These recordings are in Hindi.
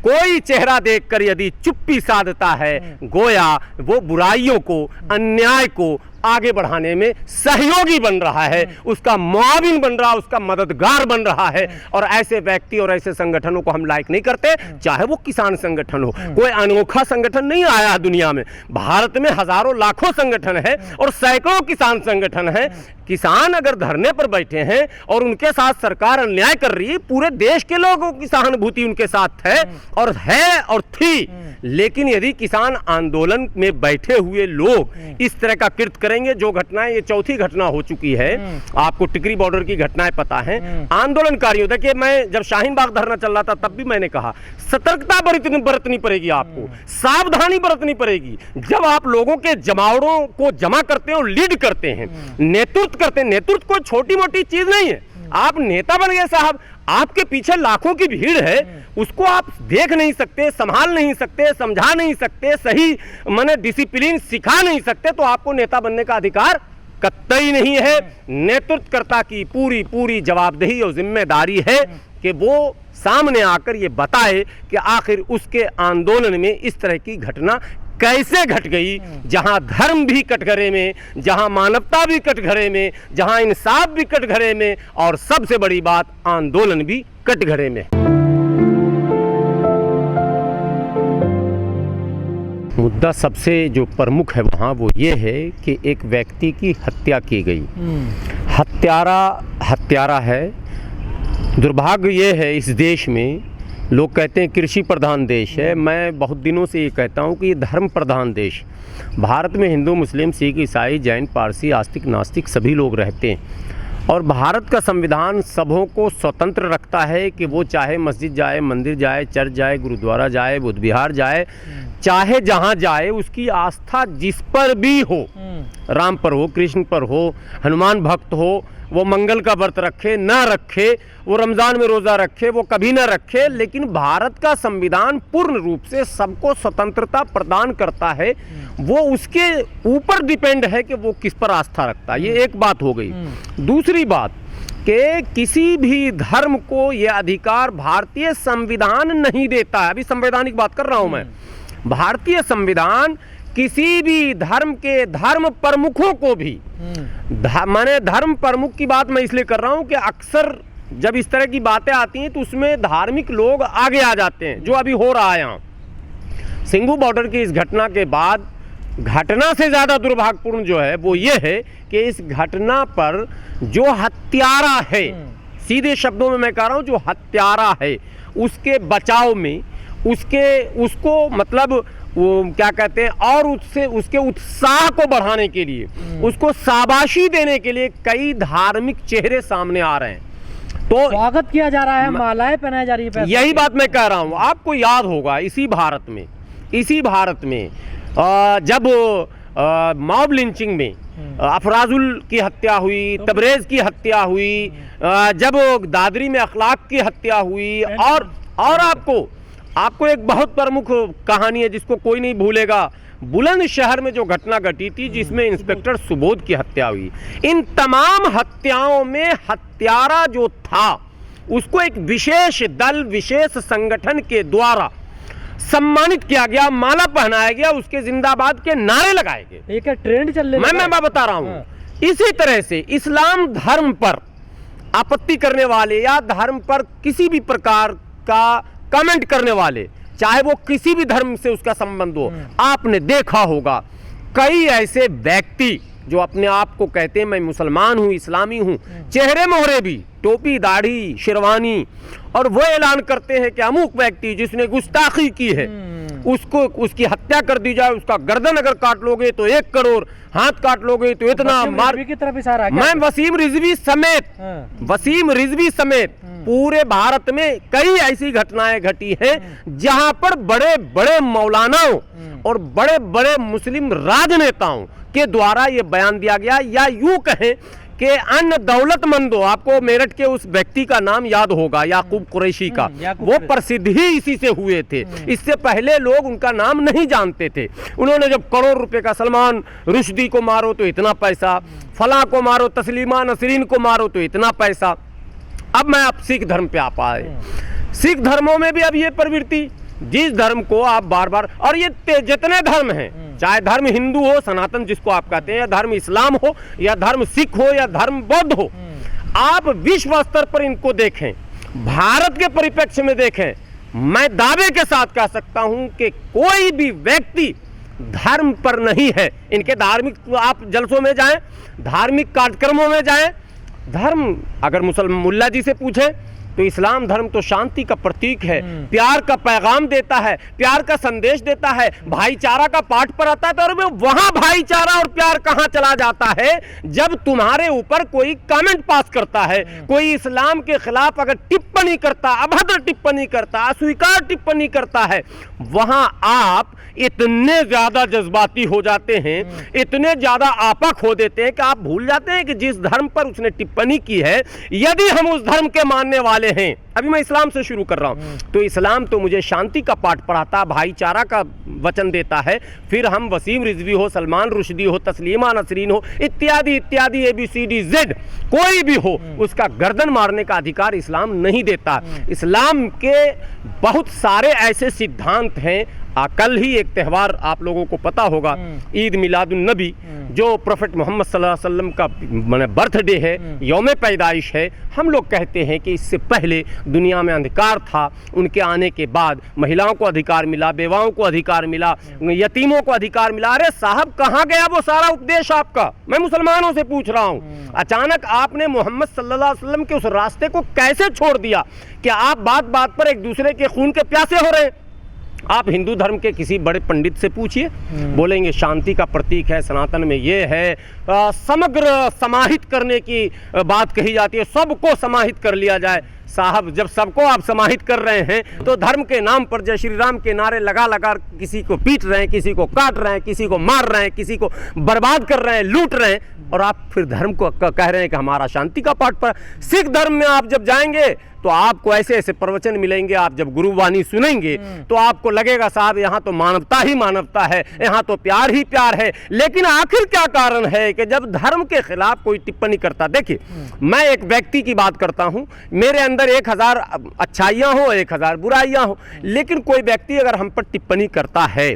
कोई चेहरा देखकर यदि चुप्पी साधता है, गोया वो बुराइयों को, अन्याय को आगे बढ़ाने में सहयोगी बन रहा है, उसका मुआविन बन रहा है, उसका मददगार बन रहा है। और ऐसे व्यक्ति और ऐसे संगठनों को हम लाइक नहीं करते, चाहे वो किसान संगठन हो। कोई अनोखा संगठन नहीं आया दुनिया में, भारत में हजारों लाखों संगठन है और सैकड़ों किसान संगठन है। किसान अगर धरने पर बैठे हैं और उनके साथ सरकार अन्याय कर रही है, पूरे देश के लोगों की सहानुभूति उनके साथ है और थी। लेकिन यदि किसान आंदोलन में बैठे हुए लोग इस तरह का कृत्य करेंगे, जो घटनाएं, ये चौथी घटना हो चुकी है, आपको टिकरी बॉर्डर की घटनाएं पता है। आंदोलनकारियों, देखिए मैं जब शाहीन बाग धरना चल रहा था तब भी मैंने कहा सतर्कता बरतनी पड़ेगी, आपको सावधानी बरतनी पड़ेगी। जब आप लोगों के जमावड़ों को जमा करते हैं और लीड करते हैं, नेतृत्व करते हैं, नेतृत्व कोई छोटी मोटी चीज नहीं है। आप नेता बन गए साहब, आपके पीछे लाखों की भीड़ है, उसको आप देख नहीं सकते, संभाल नहीं सकते, समझा नहीं सकते, सही माने डिसिप्लिन सिखा नहीं सकते, तो आपको नेता बनने का अधिकार कतई नहीं है। नेतृत्वकर्ता की पूरी पूरी जवाबदेही और जिम्मेदारी है कि वो सामने आकर ये बताए कि आखिर उसके आंदोलन में इस तरह की घटना कैसे घट गई, जहां धर्म भी कटघरे में, जहां मानवता भी कटघरे में, जहां इंसाफ भी कटघरे में, और सबसे बड़ी बात आंदोलन भी कटघरे में। मुद्दा सबसे जो प्रमुख है वहाँ वो ये है कि एक व्यक्ति की हत्या की गई। हत्यारा है। दुर्भाग्य ये है इस देश में, लोग कहते हैं कृषि प्रधान देश है, मैं बहुत दिनों से ये कहता हूँ कि ये धर्म प्रधान देश। भारत में हिंदू, मुस्लिम, सिख, ईसाई, जैन, पारसी, आस्तिक, नास्तिक सभी लोग रहते हैं। और भारत का संविधान सबों को स्वतंत्र रखता है कि वो चाहे मस्जिद जाए, मंदिर जाए, चर्च जाए, गुरुद्वारा जाए, बुद्ध विहार जाए, चाहे जहाँ जाए, उसकी आस्था जिस पर भी हो, राम पर हो, कृष्ण पर हो, हनुमान भक्त हो, वो मंगल का व्रत रखे ना रखे, वो रमज़ान में रोज़ा रखे, वो कभी ना रखे, लेकिन भारत का संविधान पूर्ण रूप से सबको स्वतंत्रता प्रदान करता है। वो उसके ऊपर डिपेंड है कि वो किस पर आस्था रखता है। ये एक बात हो गई। दूसरी बात कि किसी भी धर्म को ये अधिकार भारतीय संविधान नहीं देता है। अभी संवैधानिक बात कर रहा हूँ मैं। भारतीय संविधान किसी भी धर्म के धर्म प्रमुखों को भी, माने धर्म प्रमुख की बात मैं इसलिए कर रहा हूं कि अक्सर जब इस तरह की बातें आती हैं तो उसमें धार्मिक लोग आगे आ जाते हैं, जो अभी हो रहा है यहाँ सिंघू बॉर्डर की इस घटना के बाद। घटना से ज्यादा दुर्भाग्यपूर्ण जो है वो ये है कि इस घटना पर जो हत्यारा है, सीधे शब्दों में मैं कह रहा हूं, जो हत्यारा है, उसके बचाव में, उसको मतलब वो क्या कहते हैं, और उससे उसके उत्साह को बढ़ाने के लिए, उसको शाबाशी देने के लिए कई धार्मिक चेहरे सामने आ रहे हैं। तो स्वागत किया जा रहा है, मालाएं पहनाई जा रही है। यही बात मैं कह रहा हूँ। आपको याद होगा इसी भारत में जब मॉब लिंचिंग में अफराजुल की हत्या हुई, तबरेज की हत्या हुई, जब दादरी में अखलाक की हत्या हुई, और आपको एक बहुत प्रमुख कहानी है जिसको कोई नहीं भूलेगा, बुलंदशहर में जो घटना घटी थी जिसमें इंस्पेक्टर सुबोध की हत्या हुई। इन तमाम हत्याओं में हत्यारा जो था उसको एक विशेष दल, विशेष संगठन के द्वारा सम्मानित किया गया, माला पहनाया गया, उसके जिंदाबाद के नारे लगाए गए। एक ट्रेंड चल रहा है, मैं बता रहा हूँ। इसी तरह से इस्लाम धर्म पर आपत्ति करने वाले या धर्म पर किसी भी प्रकार का कमेंट करने वाले, चाहे वो किसी भी धर्म से उसका संबंध हो, आपने देखा होगा कई ऐसे व्यक्ति जो अपने आप को कहते हैं मैं मुसलमान हूं, इस्लामी हूं, चेहरे मोहरे भी, टोपी, दाढ़ी, शेरवानी, और वो ऐलान करते हैं कि अमुक व्यक्ति जिसने गुस्ताखी की है उसकी हत्या कर दी जाए, उसका गर्दन अगर काट लोगे तो 1 करोड़, हाथ काट लोगे तो इतना मार। की तरफ इशारा है। मैं वसीम रिजवी समेत पूरे भारत में कई ऐसी घटनाएं घटी हैं जहां पर बड़े बड़े मौलानाओं और बड़े बड़े मुस्लिम राजनेताओं के द्वारा ये बयान दिया गया, या यूं कहें कि अन्य दौलतमंदों, आपको मेरठ के उस व्यक्ति का नाम याद होगा, याकूब कुरैशी का, वो प्रसिद्ध ही इसी से हुए थे। इससे पहले लोग उनका नाम नहीं जानते थे। उन्होंने जब करोड़ रुपए का, सलमान रुश्दी को मारो तो इतना पैसा, फला को मारो, तस्लीमा नसरीन को मारो तो इतना पैसा। अब मैं सिख धर्म पे आ पाए। सिख धर्मों में भी अब ये प्रवृत्ति जिस धर्म को आप बार बार, और ये जितने धर्म हैं, चाहे धर्म हिंदू हो सनातन जिसको आप कहते हैं, या धर्म इस्लाम हो, या धर्म सिख हो, या धर्म बौद्ध हो, आप विश्व स्तर पर इनको देखें, भारत के परिप्रेक्ष्य में देखें, मैं दावे के साथ कह सकता हूं कि कोई भी व्यक्ति धर्म पर नहीं है। इनके धार्मिक, आप जलसों में जाएं, धार्मिक कार्यक्रमों में जाएं, धर्म अगर मुसलमान मुल्ला जी से पूछें तो इस्लाम धर्म तो शांति का प्रतीक है, प्यार का पैगाम देता है, प्यार का संदेश देता है, भाईचारा का पाठ पढ़ाता है। तो और वहां भाईचारा और प्यार कहां चला जाता है जब तुम्हारे ऊपर कोई कमेंट पास करता है, कोई इस्लाम के खिलाफ अगर टिप्पणी करता, अभद्र टिप्पणी करता, अस्वीकार टिप्पणी करता है, वहां आप इतने ज्यादा जज्बाती हो जाते हैं, इतने ज्यादा आपा खो देते हैं कि आप भूल जाते हैं कि जिस धर्म पर उसने टिप्पणी की है, यदि हम उस धर्म के मानने वाले हैं, अभी मैं इस्लाम से शुरू कर रहा हूं, तो इस्लाम तो मुझे शांति का पाठ पढ़ाता, भाईचारा का वचन देता है। फिर हम वसीम रिजवी हो, सलमान रुश्दी हो, तस्लीमा नसरीन हो, इत्यादि इत्यादि ABCD कोई भी हो, उसका गर्दन मारने का अधिकार इस्लाम नहीं देता। इस्लाम के बहुत सारे ऐसे सिद्धांत हैं। कल ही एक त्यौहार आप लोगों को पता होगा, ईद मिलादुन नबी, जो प्रोफेट मोहम्मद सल्लल्लाहु अलैहि वसल्लम का बर्थडे है, यौम पैदाइश है। हम लोग कहते हैं कि इससे पहले दुनिया में अंधकार था, उनके आने के बाद महिलाओं को अधिकार मिला, बेवाओं को अधिकार मिला, यतीमों को अधिकार मिला। अरे साहब, कहाँ गया वो सारा उपदेश आपका? मैं मुसलमानों से पूछ रहा हूँ, अचानक आपने मोहम्मद सल्लल्लाहु अलैहि वसल्लम के उस रास्ते को कैसे छोड़ दिया कि आप बात बात पर एक दूसरे के खून के प्यासे हो रहे हैं? आप हिंदू धर्म के किसी बड़े पंडित से पूछिए, बोलेंगे शांति का प्रतीक है, सनातन में ये है, समग्र समाहित करने की बात कही जाती है, सबको समाहित कर लिया जाए। साहब, जब सबको आप समाहित कर रहे हैं तो धर्म के नाम पर जय श्री राम के नारे लगा लगा किसी को पीट रहे हैं, किसी को काट रहे हैं, किसी को मार रहे हैं, किसी को बर्बाद कर रहे हैं, लूट रहे हैं, और आप फिर धर्म को कह रहे हैं कि हमारा शांति का पाठ पर। सिख धर्म में आप जब जाएंगे तो आपको ऐसे ऐसे प्रवचन मिलेंगे, आप जब गुरुवाणी सुनेंगे तो आपको लगेगा साहब यहाँ तो मानवता ही मानवता है, यहाँ तो प्यार ही प्यार है। लेकिन आखिर क्या कारण है कि जब धर्म के खिलाफ कोई टिप्पणी करता, देखिए मैं एक व्यक्ति की बात करता हूँ, मेरे अंदर 1000 अच्छाइयाँ हो, 1000 बुराइयाँ हो, लेकिन कोई व्यक्ति अगर हम पर टिप्पणी करता है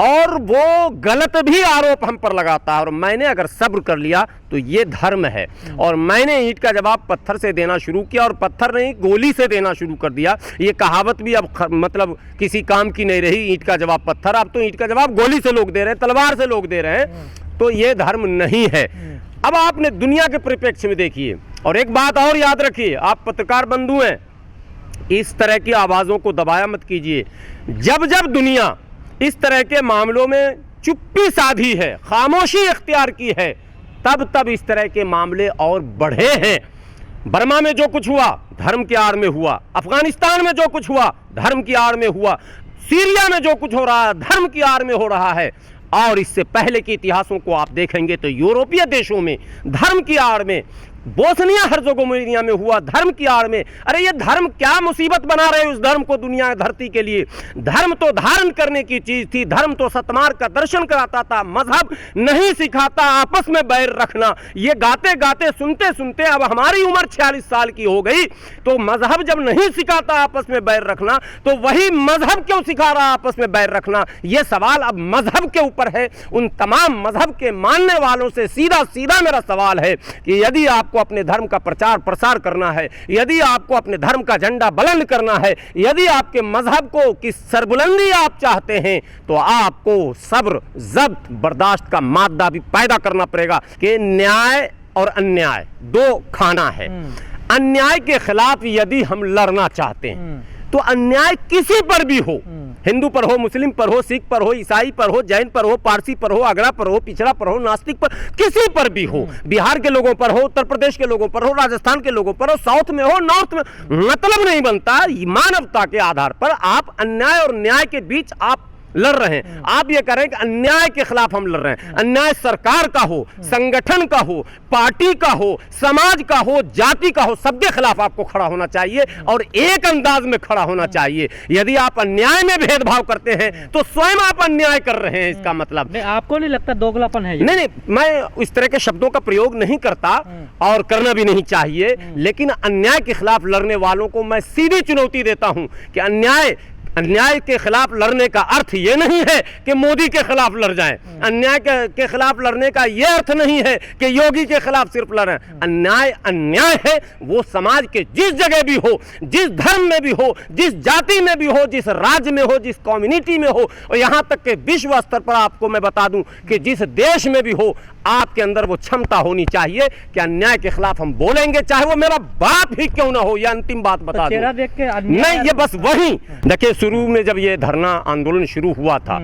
और वो गलत भी आरोप हम पर लगाता है, और मैंने अगर सब्र कर लिया तो ये धर्म है। और मैंने ईंट का जवाब पत्थर से देना शुरू किया, और पत्थर नहीं गोली से देना शुरू कर दिया। ये कहावत भी अब मतलब किसी काम की नहीं रही, ईंट का जवाब पत्थर, अब तो ईंट का जवाब गोली से लोग दे रहे हैं, तलवार से लोग दे रहे हैं। तो ये धर्म नहीं है। अब आपने दुनिया के परिप्रेक्ष्य में देखिए, और एक बात और याद रखिए, आप पत्रकार बंधु हैं, इस तरह की आवाज़ों को दबाया मत कीजिए। जब जब दुनिया इस तरह के मामलों में चुप्पी साधी है, खामोशी इख्तियार की है, तब तब इस तरह के मामले और बढ़े हैं। बर्मा में जो कुछ हुआ धर्म की आड़ में हुआ, अफगानिस्तान में जो कुछ हुआ धर्म की आड़ में हुआ, सीरिया में जो कुछ हो रहा है धर्म की आड़ में हो रहा है, और इससे पहले के इतिहासों को आप देखेंगे तो यूरोपीय देशों में धर्म की आड़ में, बोस्निया हर्ज़ोगोविना में हुआ धर्म की आड़ में। अरे ये धर्म क्या मुसीबत बना रहे उस धर्म को दुनिया धरती के लिए? धर्म तो धारण करने की चीज थी, धर्म तो सतमार्ग का दर्शन कराता था, मजहब नहीं सिखाता आपस में बैर रखना। ये गाते गाते सुनते सुनते अब हमारी उम्र 46 साल की हो गई, तो मजहब जब नहीं सिखाता आपस में बैर रखना, तो वही मजहब क्यों सिखा रहा आपस में बैर रखना? ये सवाल अब मजहब के ऊपर है। उन तमाम मजहब के मानने वालों से सीधा सीधा मेरा सवाल है कि यदि आपको अपने धर्म का प्रचार प्रसार करना है, यदि आपको अपने धर्म का झंडा बुलंद करना है, यदि आपके मजहब को की सरबुलंदी आप चाहते हैं, तो आपको सब्र, ज़ब्त, बर्दाश्त का मादा भी पैदा करना पड़ेगा कि न्याय और अन्याय दो खाना है। अन्याय के खिलाफ यदि हम लड़ना चाहते हैं तो अन्याय किसी पर भी हो, हिंदू पर हो, मुस्लिम पर हो, सिख पर हो, ईसाई पर हो, जैन पर हो, पारसी पर हो, अगड़ा पर हो, पिछड़ा पर हो, नास्तिक पर, किसी पर भी हो, बिहार के लोगों पर हो, उत्तर प्रदेश के लोगों पर हो, राजस्थान के लोगों पर हो, साउथ में हो, नॉर्थ में, मतलब नहीं बनता। मानवता के आधार पर आप अन्याय और न्याय के बीच आप लड़ रहे हैं। आप ये कह रहे हैं कि अन्याय के खिलाफ हम लड़ रहे हैं। अन्याय सरकार का हो, संगठन का हो, पार्टी का हो, समाज का हो, जाति का हो, सबके खिलाफ आपको खड़ा होना चाहिए और एक अंदाज में खड़ा होना चाहिए। यदि आप अन्याय में भेदभाव करते हैं तो स्वयं आप अन्याय कर रहे हैं, इसका मतलब। नहीं, आपको नहीं लगता दोगलापन है ये? नहीं, मैं इस तरह के शब्दों का प्रयोग नहीं करता और करना भी नहीं चाहिए, लेकिन अन्याय के खिलाफ लड़ने वालों को मैं सीधी चुनौती देता हूं कि अन्याय के खिलाफ लड़ने का अर्थ ये नहीं है कि मोदी के खिलाफ लड़ जाएं। अन्याय के खिलाफ लड़ने का ये अर्थ नहीं है कि योगी के खिलाफ सिर्फ लड़ें। अन्याय अन्याय है, वो समाज के जिस जगह भी हो, जिस धर्म में भी हो, जिस जाति में भी हो, जिस राज्य में हो, जिस कम्युनिटी में हो, और यहाँ तक कि विश्व स्तर पर आपको मैं बता दूं कि जिस देश में भी हो, आपके अंदर वो क्षमता होनी चाहिए कि अन्याय के खिलाफ हम बोलेंगे, चाहे वो मेरा बाप ही क्यों ना हो। यह अंतिम बात बता दूं। चेहरा देख के नहीं, ये बस वही देखिए, शुरू में जब ये धरना आंदोलन शुरू हुआ था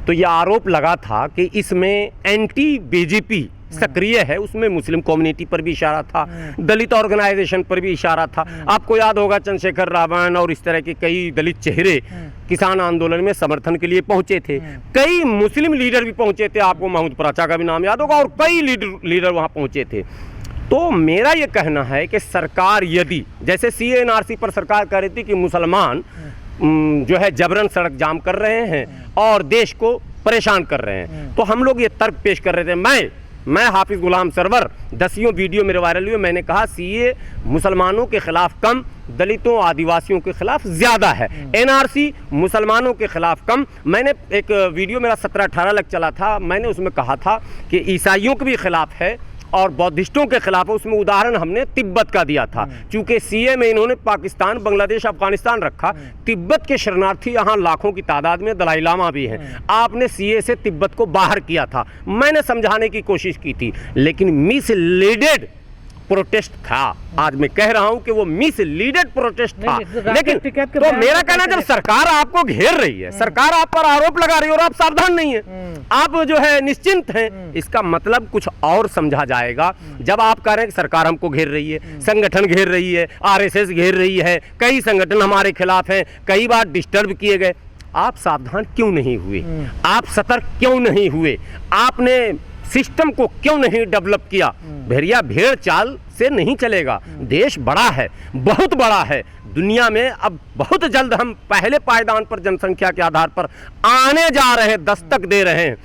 तो ये आरोप लगा था कि इसमें एंटी बीजेपी सक्रिय है, उसमें मुस्लिम कम्युनिटी पर भी इशारा था, दलित ऑर्गेनाइजेशन पर भी इशारा था। आपको याद होगा चंद्रशेखर रावण और इस तरह के कई दलित चेहरे किसान आंदोलन में समर्थन के लिए पहुंचे थे। कई मुस्लिम लीडर भी पहुंचे थे, आपको महमूद पराचा का भी नाम याद होगा, और कई लीडर वहां पहुंचे थे। तो मेरा ये कहना है कि सरकार यदि, जैसे CA/NRC पर सरकार कह रही थी कि मुसलमान जो है जबरन सड़क जाम कर रहे हैं और देश को परेशान कर रहे हैं, तो हम लोग ये तर्क पेश कर रहे थे। मैं हाफिज गुलाम सरवर, 10 वीडियो मेरे वायरल हुए, मैंने कहा CA मुसलमानों के खिलाफ कम, दलितों आदिवासियों के खिलाफ ज़्यादा है, NRC मुसलमानों के खिलाफ कम। मैंने एक वीडियो मेरा 17-18 लग चला था, मैंने उसमें कहा था कि ईसाइयों के भी खिलाफ है और बौद्धिस्टों के खिलाफ है। उसमें उदाहरण हमने तिब्बत का दिया था, क्योंकि CA में इन्होंने पाकिस्तान, बांग्लादेश, अफगानिस्तान रखा। तिब्बत के शरणार्थी यहाँ लाखों की तादाद में, दलाई लामा भी हैं। आपने CA से तिब्बत को बाहर किया था, मैंने समझाने की कोशिश की थी, लेकिन मिसलीडेड प्रोटेस्ट था। आज मैं कह रहा हूं कि वो मिसलीडेड प्रोटेस्ट था। लेकिन तो मेरा कहना, जब सरकार आपको घेर रही है, सरकार आप पर आरोप लगा रही है और आप सावधान नहीं है, आप जो है निश्चिंत हैं, इसका मतलब कुछ और समझा जाएगा। जब आप कह रहे हैं कि सरकार हमको घेर रही है, संगठन घेर रही है, RSS घेर रही है, कई संगठन हमारे खिलाफ हैं, कई बार डिस्टर्ब किए गए, आप सावधान क्यों नहीं हुए? आप सतर्क क्यों नहीं हुए? आपने सिस्टम को क्यों नहीं डेवलप किया? भेड़िया भेड़ चाल से नहीं चलेगा। देश बड़ा है, बहुत बड़ा है, दुनिया में अब बहुत जल्द हम पहले पायदान पर जनसंख्या के आधार पर आने जा रहे हैं, दस्तक दे रहे हैं।